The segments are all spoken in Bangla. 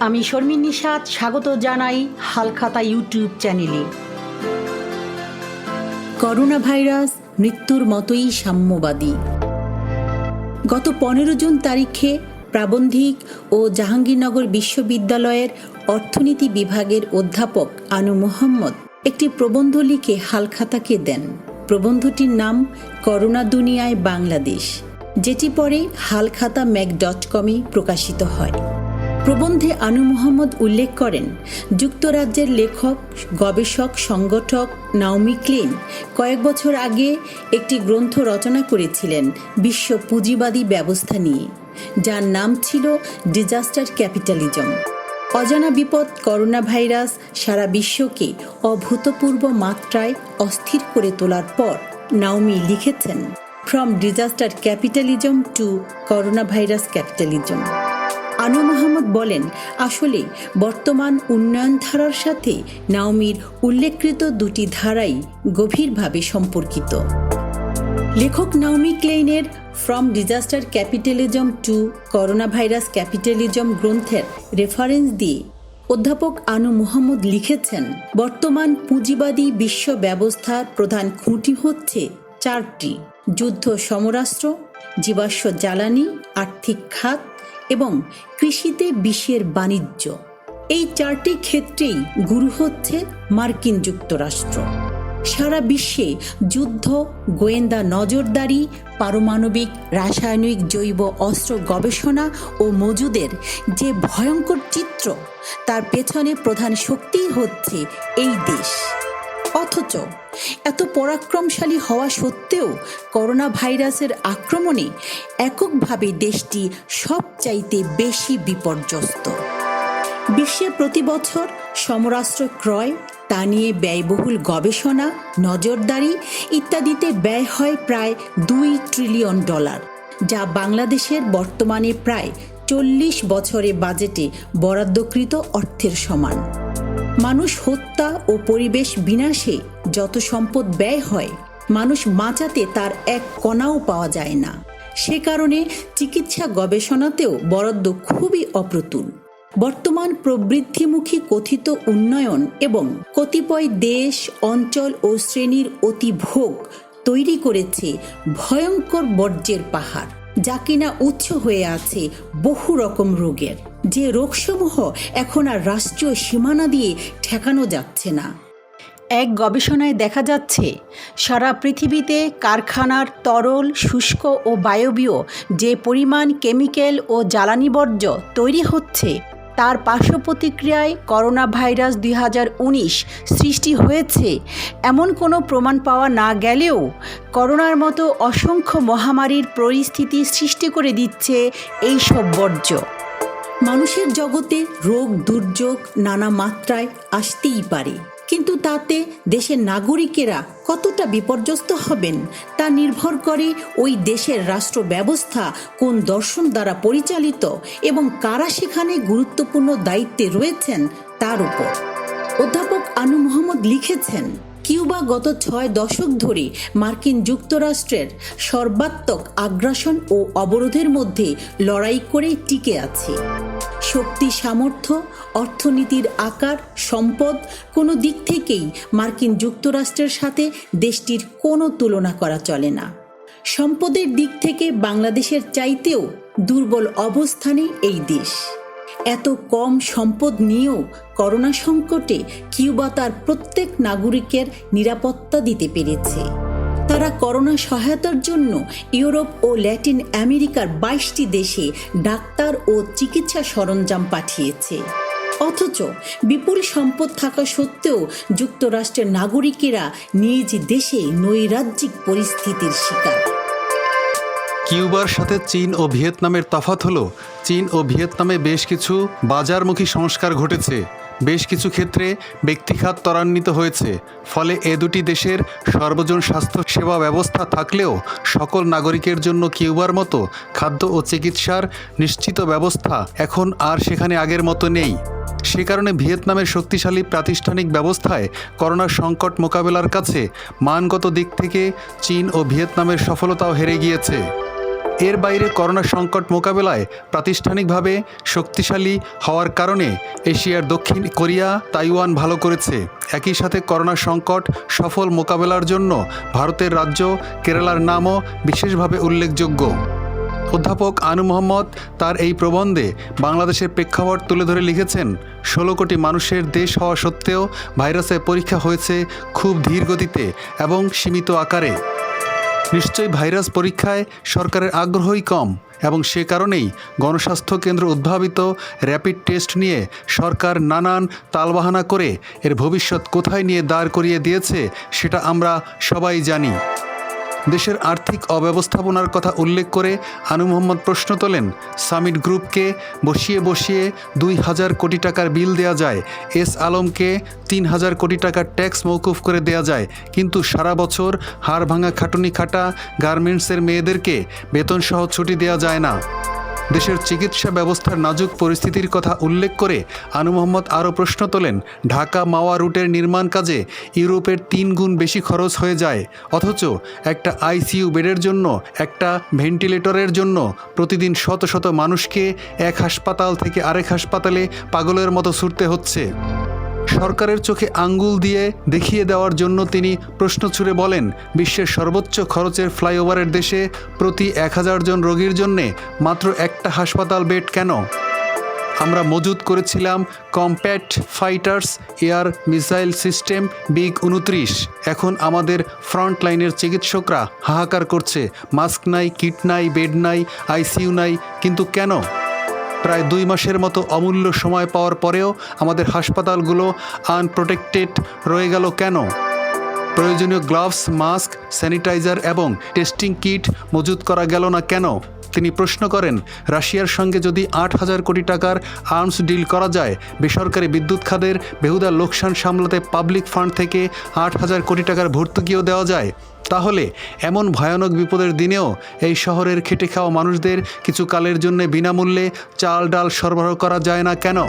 আমি শর্মিন নিশাত স্বাগত জানাই হালখাতা ইউটিউব চ্যানেলে। করোনা ভাইরাস মৃত্যুর মতোই সাম্যবাদী। গত 15 জুন তারিখে প্রাবন্ধিক ও জাহাঙ্গীরনগর বিশ্ববিদ্যালয়ের অর্থনীতি বিভাগের অধ্যাপক আনু মোহাম্মদ একটি প্রবন্ধ লিখে হালখাতাকে দেন। প্রবন্ধটির নাম করোনা দুনিয়ায় বাংলাদেশ, যেটি পরে হালখাতা ম্যাক.কমে প্রকাশিত হয়। প্রবন্ধে আনু মোহাম্মদ উল্লেখ করেন, যুক্তরাজ্যের লেখক, গবেষক, সংগঠক নাওমি ক্লেইন কয়েক বছর আগে একটি গ্রন্থ রচনা করেছিলেন বিশ্ব পুঁজিবাদী ব্যবস্থা নিয়ে, যার নাম ছিল ডিজাস্টার ক্যাপিটালিজম। অজানা বিপদ করোনা ভাইরাস সারা বিশ্বকে অভূতপূর্ব মাত্রায় অস্থির করে তোলার পর নাওমি লিখেছেন, from disaster capitalism to corona virus capitalism. Anu Muhammad বলেন, আসলে বর্তমান উন্নয়ন ধারার সাথে নাওমির উল্লেখকৃত দুটি ধারাই গভীরভাবে সম্পর্কিত। লেখক নাওমি ক্লেইনের from disaster capitalism to corona virus capitalism গ্রন্থের রেফারেন্স দিয়ে অধ্যাপক আনু মোহাম্মদ লিখেছেন, বর্তমান পুঁজিবাদী বিশ্ব ব্যবস্থার প্রধান খুঁটি হচ্ছে চারটি: যুদ্ধ সমরাস্ত্র, জীবাশ্ম জ্বালানি, আর্থিক খাত এবং কৃষিতে বিশ্বের বাণিজ্য। এই চারটি ক্ষেত্রেই গুরু হচ্ছে মার্কিন যুক্তরাষ্ট্র। সারা বিশ্বে যুদ্ধ, গোয়েন্দা নজরদারি, পারমাণবিক, রাসায়নিক, জৈব অস্ত্র গবেষণা ও মজুদের যে ভয়ঙ্কর চিত্র, তার পেছনে প্রধান শক্তিই হচ্ছে এই দেশ। অথচ এত পরাক্রমশালী হওয়া সত্ত্বেও করোনা ভাইরাসের আক্রমণে এককভাবে দেশটি সবচাইতে বেশি বিপর্যস্ত। বিশ্বে প্রতি বছর সমরাস্ত্র ক্রয়, তা নিয়ে ব্যয়বহুল গবেষণা, নজরদারি ইত্যাদিতে ব্যয় হয় প্রায় $2 ট্রিলিয়ন, যা বাংলাদেশের বর্তমানে প্রায় 40 বছরে বাজেটে বরাদ্দকৃত অর্থের সমান। মানুষ হত্যা ও পরিবেশ বিনাশে যত সম্পদ ব্যয় হয়, মানুষ বাঁচাতে তার এক কণাও পাওয়া যায় না। সে কারণে চিকিৎসা গবেষণাতেও বরাদ্দ খুবই অপ্রতুল। বর্তমান প্রবৃদ্ধিমুখী কথিত উন্নয়ন এবং কতিপয় দেশ, অঞ্চল ও শ্রেণীর অতিভোগ তৈরি করেছে ভয়ঙ্কর বর্জ্যের পাহাড়, যা কিনা উৎস হয়ে আছে বহু রকম রোগের, যে রোগসমূহ এখন আর রাষ্ট্রীয় সীমানা দিয়ে ঠেকানো যাচ্ছে না। এক গবেষণায় দেখা যাচ্ছে, সারা পৃথিবীতে কারখানার তরল, শুষ্ক ও বায়বীয় যে পরিমাণ কেমিক্যাল ও জ্বালানি বর্জ্য তৈরি হচ্ছে, তার পার্শ্ব প্রতিক্রিয়ায় করোনা ভাইরাস 2019 সৃষ্টি হয়েছে এমন কোনো প্রমাণ পাওয়া না গেলেও করোনার মতো অসংখ্য মহামারীর পরিস্থিতি সৃষ্টি করে দিচ্ছে এই সব বর্জ্য। মানুষের জগতে রোগ দুর্যোগ নানা মাত্রায় আসতেই পারে, কিন্তু তাতে দেশের নাগরিকেরা কতটা বিপর্যস্ত হবেন তা নির্ভর করে ওই দেশের রাষ্ট্র ব্যবস্থা কোন দর্শন দ্বারা পরিচালিত এবং কারা সেখানে গুরুত্বপূর্ণ দায়িত্বে রয়েছেন তার উপর। অধ্যাপক আনু মোহাম্মদ লিখেছেন, কিউবা গত 6 দশক ধরে মার্কিন যুক্তরাষ্ট্রের সর্বাত্মক আগ্রাসন ও অবরোধের মধ্যে লড়াই করে টিকে আছে। শক্তি, সামর্থ্য, অর্থনীতির আকার, সম্পদ কোনো দিক থেকেই মার্কিন যুক্তরাষ্ট্রের সাথে দেশটির কোনো তুলনা করা চলে না। সম্পদের দিক থেকে বাংলাদেশের চাইতেও দুর্বল অবস্থানে এই দেশ। এত কম সম্পদ নিয়েও করোনা সংকটে কিউবা তার প্রত্যেক নাগরিকের নিরাপত্তা দিতে পেরেছে। তারা করোনা সহায়তার জন্য ইউরোপ ও ল্যাটিন আমেরিকার 22টি দেশে ডাক্তার ও চিকিৎসা সরঞ্জাম পাঠিয়েছে। অথচ বিপুল সম্পদ থাকা সত্ত্বেও যুক্তরাষ্ট্রের নাগরিকেরা নিজ দেশে নৈরাজ্যিক পরিস্থিতির শিকার। কিউবার সাথে চীন ও ভিয়েতনামের তফাৎ হলো, চীন ও ভিয়েতনামে বেশ কিছু বাজারমুখী সংস্কার ঘটেছে, বেশ কিছু ক্ষেত্রে ব্যক্তিখাত ত্বরান্বিত হয়েছে। ফলে এ দুটি দেশের সর্বজন স্বাস্থ্য সেবা ব্যবস্থা থাকলেও সকল নাগরিকের জন্য কিউবার মতো খাদ্য ও চিকিৎসার নিশ্চিত ব্যবস্থা এখন আর সেখানে আগের মতো নেই। সে কারণে ভিয়েতনামের শক্তিশালী প্রাতিষ্ঠানিক ব্যবস্থায় করোনার সংকট মোকাবেলার কাছে মানগত দিক থেকে চীন ও ভিয়েতনামের সফলতাও হেরে গিয়েছে। এর বাইরে করোনা সংকট মোকাবেলায় প্রাতিষ্ঠানিকভাবে শক্তিশালী হওয়ার কারণে এশিয়ার দক্ষিণ কোরিয়া, তাইওয়ান ভালো করেছে। একই সাথে করোনা সংকট সফল মোকাবেলার জন্য ভারতের রাজ্য কেরালার নামও বিশেষভাবে উল্লেখযোগ্য। অধ্যাপক আনু মোহাম্মদ তার এই প্রবন্ধে বাংলাদেশের প্রেক্ষাপট তুলে ধরে লিখেছেন, 16 কোটি মানুষের দেশ হওয়া সত্ত্বেও ভাইরাসের পরীক্ষা হয়েছে খুব ধীর গতিতে এবং সীমিত আকারে। নিশ্চয়ই ভাইরাস পরীক্ষায় সরকারের আগ্রহই কম এবং সে কারণেই গণস্বাস্থ্য কেন্দ্র উদ্ভাবিত র্যাপিড টেস্ট নিয়ে সরকার নানান তালবাহানা করে এর ভবিষ্যৎ কোথায় নিয়ে দাঁড় করিয়ে দিয়েছে সেটা আমরা সবাই জানি। দেশের আর্থিক অব্যবস্থাপনার কথা উল্লেখ করে আনু মোহাম্মদ প্রশ্ন তোলেন, সামিট গ্রুপকে বসিয়ে 2000 কোটি টাকার বিল দেয়া যায়, এস আলমকে 3000 কোটি টাকার ট্যাক্স মওকুফ করে দেয়া যায়, কিন্তু সারা বছর হাড় ভাঙা খাটুনি খাটা গার্মেন্টসের মেয়েদেরকে বেতনসহ ছুটি দেওয়া যায় না। দেশের চিকিৎসা ব্যবস্থার নাজুক পরিস্থিতির কথা উল্লেখ করে আনু মোহাম্মদ আরও প্রশ্ন তোলেন, ঢাকা মাওয়া রুটের নির্মাণ কাজে ইউরোপের 3 গুণ বেশি খরচ হয়ে যায়, অথচ একটা আইসিইউ বেডের জন্য, একটা ভেন্টিলেটরের জন্য প্রতিদিন শত শত মানুষকে এক হাসপাতাল থেকে আরেক হাসপাতালে পাগলের মতো ছুটতে হচ্ছে। সরকারের চোখে আঙ্গুল দিয়ে দেখিয়ে দেওয়ার জন্য তিনি প্রশ্ন ছুড়ে বলেন, বিশ্বের সর্বোচ্চ খরচের ফ্লাইওভারের দেশে প্রতি 1000 জন রোগীর জন্যে মাত্র একটা হাসপাতাল বেড কেন? আমরা মজুত করেছিলাম compact fighters air missile system MiG-29। এখন আমাদের ফ্রন্ট লাইনের চিকিৎসকরা হাহাকার করছে, মাস্ক নাই, কিট নাই, বেড নাই, আইসিইউ নাই, কিন্তু কেন? প্রায় 2 মাসের মতো অমূল্য সময় পাওয়ার পরেও আমাদের হাসপাতালগুলো আনপ্রোটেক্টেড রয়ে গেল কেন? প্রয়োজনীয় গ্লাভস, মাস্ক, স্যানিটাইজার এবং টেস্টিং কিট মজুত করা গেল না কেন? তিনি প্রশ্ন করেন, রাশিয়ার সঙ্গে যদি 8000 কোটি টাকার আর্মস ডিল করা যায়, বেসরকারি বিদ্যুৎ খাতের বেহুদা লোকসান সামলাতে পাবলিক ফান্ড থেকে 8000 কোটি টাকার ভর্তুকিও দেওয়া যায়, তাহলে এমন ভয়ানক বিপদের দিনেও এই শহরের খেটে খাওয়া মানুষদের কিছু কালের জন্য বিনামূল্যে চাল ডাল সরবরাহ করা যায় না কেন?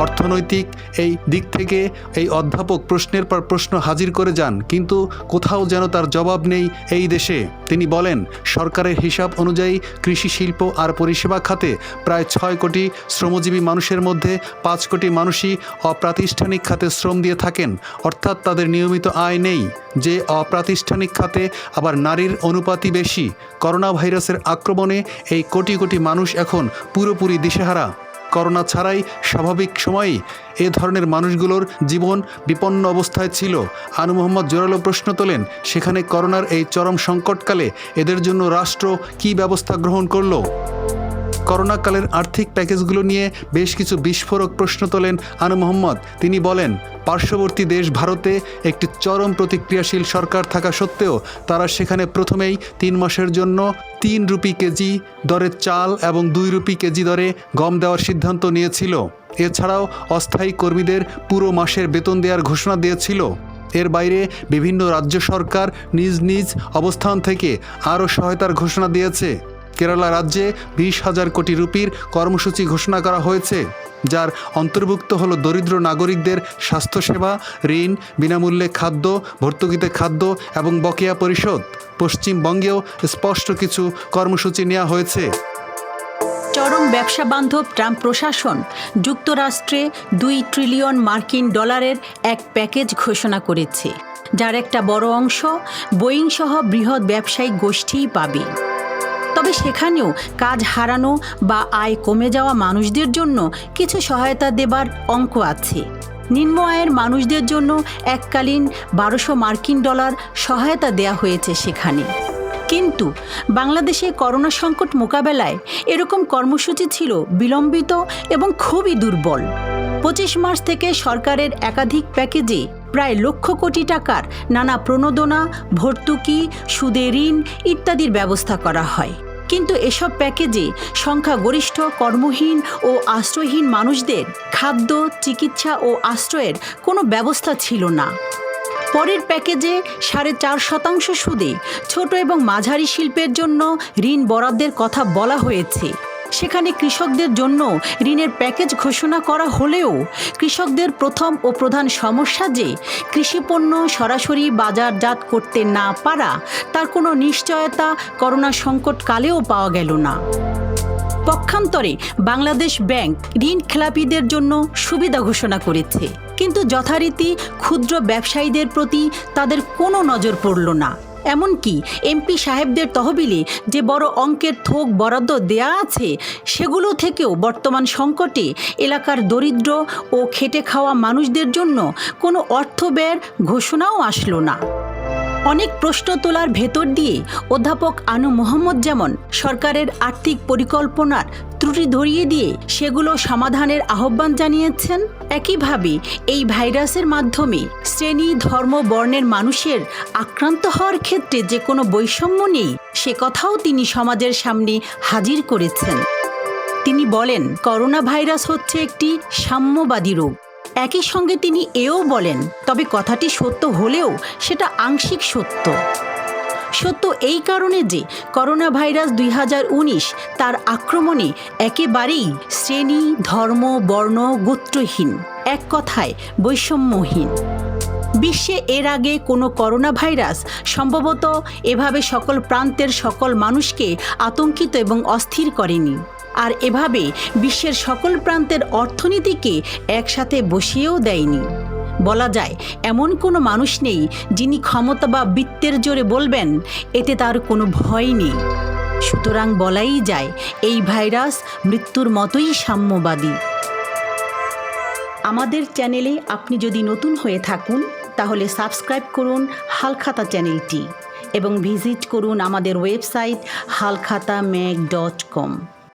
অর্থনৈতিক এই দিক থেকে এই অধ্যাপক প্রশ্নের পর প্রশ্ন হাজির করে যান, কিন্তু কোথাও যেন তার জবাব নেই এই দেশে। তিনি বলেন, সরকারের হিসাব অনুযায়ী কৃষি, শিল্প আর পরিষেবা খাতে প্রায় 6 কোটি শ্রমজীবী মানুষের মধ্যে 5 কোটি মানুষই অপ্রাতিষ্ঠানিক খাতে শ্রম দিয়ে থাকেন, অর্থাৎ তাদের নিয়মিত আয় নেই। যে অপ্রাতিষ্ঠানিক খাতে আবার নারীর অনুপাতই বেশি। করোনা ভাইরাসের আক্রমণে এই কোটি কোটি মানুষ এখন পুরোপুরি দিশেহারা। করোনা ছাড়াই স্বাভাবিক সময়েই এ ধরনের মানুষগুলোর জীবন বিপন্ন অবস্থায় ছিল। আনু মোহাম্মদ জোরালো প্রশ্ন তোলেন, সেখানে করোনার এই চরম সংকটকালে এদের জন্য রাষ্ট্র কী ব্যবস্থা গ্রহণ করলো? করোনাকালের আর্থিক প্যাকেজগুলো নিয়ে বেশ কিছু বিস্ফোরক প্রশ্ন তোলেন আনু মোহাম্মদ। তিনি বলেন, পার্শ্ববর্তী দেশ ভারতে একটি চরম প্রতিক্রিয়াশীল সরকার থাকা সত্ত্বেও তারা সেখানে প্রথমেই 3 মাসের জন্য 3 রুপি কেজি দরে চাল এবং 2 রুপি কেজি দরে গম দেওয়ার সিদ্ধান্ত নিয়েছিল। এছাড়াও অস্থায়ী কর্মীদের পুরো মাসের বেতন দেওয়ার ঘোষণা দিয়েছিল। এর বাইরে বিভিন্ন রাজ্য সরকার নিজ নিজ অবস্থান থেকে আরও সহায়তার ঘোষণা দিয়েছে। কেরালা রাজ্যে 20,000 কোটি রুপির কর্মসূচি ঘোষণা করা হয়েছে, যার অন্তর্ভুক্ত হলো দরিদ্র নাগরিকদের স্বাস্থ্যসেবা, ঋণ, বিনামূল্যে খাদ্য, ভর্তুকিতে খাদ্য এবং বকেয়া পরিশোধ। পশ্চিমবঙ্গেও স্পষ্ট কিছু কর্মসূচি নেওয়া হয়েছে। চরম ব্যবসা বান্ধব ট্রাম্প প্রশাসন যুক্তরাষ্ট্রে $2 ট্রিলিয়ন মার্কিন ডলারের এক প্যাকেজ ঘোষণা করেছে, যার একটা বড় অংশ বোয়িং সহ বৃহৎ ব্যবসায়িক গোষ্ঠীই পাবে। তবে সেখানেও কাজ হারানো বা আয় কমে যাওয়া মানুষদের জন্য কিছু সহায়তা দেবার অঙ্ক আছে। নিম্ন আয়ের মানুষদের জন্য এককালীন $1200 সহায়তা দেয়া হয়েছে সেখানে। কিন্তু বাংলাদেশে করোনা সংকট মোকাবেলায় এরকম কর্মসূচি ছিল বিলম্বিত এবং খুবই দুর্বল। 25 মার্চ থেকে সরকারের একাধিক প্যাকেজে প্রায় লক্ষ কোটি টাকার নানা প্রণোদনা, ভর্তুকি, সুদে ঋণ ইত্যাদির ব্যবস্থা করা হয়। কিন্তু এসব প্যাকেজে সংখ্যাগরিষ্ঠ কর্মহীন ও আশ্রয়হীন মানুষদের খাদ্য, চিকিৎসা ও আশ্রয়ের কোনো ব্যবস্থা ছিল না। পরের প্যাকেজে 4.5% সুদে ছোট এবং মাঝারি শিল্পের জন্য ঋণ বরাদ্দের কথা বলা হয়েছে। সেখানে কৃষকদের জন্য ঋণের প্যাকেজ ঘোষণা করা হলেও কৃষকদের প্রথম ও প্রধান সমস্যা যে কৃষিপণ্য সরাসরি বাজারজাত করতে না পারা, তার কোনো নিশ্চয়তা করোনা সংকটকালেও পাওয়া গেল না। পক্ষান্তরে বাংলাদেশ ব্যাংক ঋণ খেলাপিদের জন্য সুবিধা ঘোষণা করেছে, কিন্তু যথারীতি ক্ষুদ্র ব্যবসায়ীদের প্রতি তাদের কোনো নজর পড়ল না। এমনকি এমপি সাহেবদের তহবিলে যে বড় অঙ্কের থোক বরাদ্দ দেয়া আছে, সেগুলো থেকেও বর্তমান সংকটে এলাকার দরিদ্র ও খেটে খাওয়া মানুষদের জন্য কোনো অর্থ ব্যয়ের ঘোষণাও আসলো না। অনেক প্রশ্ন তোলার ভেতর দিয়ে অধ্যাপক আনু মোহাম্মদ যেমন সরকারের আর্থিক পরিকল্পনার ত্রুটি ধরিয়ে দিয়ে সেগুলো সমাধানের আহ্বান জানিয়েছেন, একইভাবে এই ভাইরাসের মাধ্যমে শ্রেণী, ধর্ম, বর্ণের মানুষের আক্রান্ত হওয়ার ক্ষেত্রে যে কোনো বৈষম্য নেই, সে কথাও তিনি সমাজের সামনে হাজির করেছেন। তিনি বলেন, করোনা ভাইরাস হচ্ছে একটি সাম্যবাদী রোগ। একই সঙ্গে তিনি এও বলেন, তবে কথাটি সত্য হলেও সেটা আংশিক সত্য। সত্য এই কারণে যে করোনা ভাইরাস 2019 তার আক্রমণে একেবারেই শ্রেণী, ধর্ম, বর্ণ, গোত্রহীন, এক কথায় বৈষম্যহীন। বিশ্বে এর আগে কোনো করোনা ভাইরাস সম্ভবত এভাবে সকল প্রান্তের সকল মানুষকে আতঙ্কিত এবং অস্থির করেনি, আর এভাবে বিশ্বের সকল প্রান্তের অর্থনীতিকে একসাথে বসিয়েও দেয়নি। বলা যায় এমন কোনো মানুষ নেই যিনি ক্ষমতা বা বৃত্তের জোরে বলবেন এতে তার কোনো ভয় নেই। সুতরাং বলাই যায় এই ভাইরাস মৃত্যুর মতোই সাম্যবাদী। আমাদের চ্যানেলে আপনি যদি নতুন হয়ে থাকুন তাহলে সাবস্ক্রাইব করুন হালখাতা চ্যানেলটি এবং ভিজিট করুন আমাদের ওয়েবসাইট halkhatamag.com।